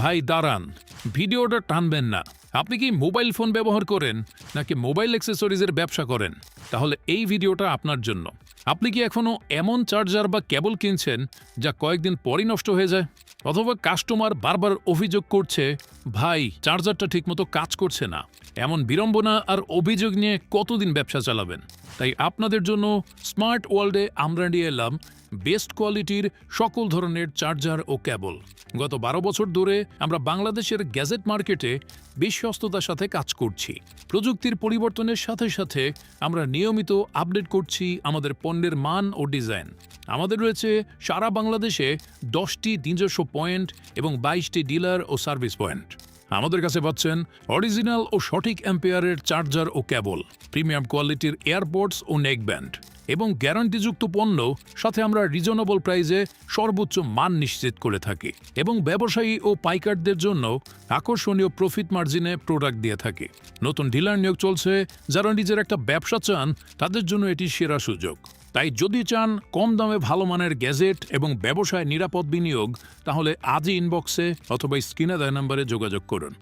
ভাই দাঁড়ান, ভিডিওটা টানবেন না। আপনি কি মোবাইল ফোন ব্যবহার করেন নাকি মোবাইল অ্যাক্সেসরিজের ব্যবসা করেন? তাহলে এই ভিডিওটা আপনার জন্য। আপনি কি এখনও এমন চার্জার বা কেবল কিনছেন যা কয়েকদিন পরই নষ্ট হয়ে যায়? অথবা কাস্টমার বারবার অভিযোগ করছে, ভাই চার্জারটা ঠিকমতো কাজ করছে না। এমন বিড়ম্বনা আর অভিযোগ নিয়ে কতদিন ব্যবসা চালাবেন? তাই আপনাদের জন্য স্মার্ট ওয়ার্ল্ডে আমরা নিয়ে এলাম বেস্ট কোয়ালিটির সকল ধরনের চার্জার ও কেবল। গত 12 বছর ধরে আমরা বাংলাদেশের গ্যাজেট মার্কেটে বিশ্বস্ততার সাথে কাজ করছি। প্রযুক্তির পরিবর্তনের সাথে সাথে আমরা নিয়মিত আপডেট করছি আমাদের পণ্যের মান ও ডিজাইন। আমাদের রয়েছে সারা বাংলাদেশে 10টি নিজস্ব পয়েন্ট এবং 22টি ডিলার ও সার্ভিস পয়েন্ট। আমাদের কাছে পাচ্ছেন অরিজিনাল ও সঠিক অ্যাম্পিয়ারের চার্জার ও কেবল, প্রিমিয়াম কোয়ালিটির এয়ারপডস ও নেকব্যান্ড এবং গ্যারান্টিযুক্ত পণ্য। সাথে আমরা রিজনেবল প্রাইসে সর্বোচ্চ মান নিশ্চিত করে থাকি এবং ব্যবসায়ী ও পাইকারদের জন্য আকর্ষণীয় প্রফিট মার্জিনে প্রোডাক্ট দিয়ে থাকি। নতুন ডিলার নিয়োগ চলছে, যারা নিজের একটা ব্যবসা চান তাদের জন্য এটি সেরা সুযোগ। তাই যদি চান কম দামে ভালো মানের গ্যাজেট এবং ব্যবসায় নিরাপদ বিনিয়োগ, তাহলে আজই ইনবক্সে অথবা স্ক্রিনে দেওয়া নম্বরে যোগাযোগ করুন।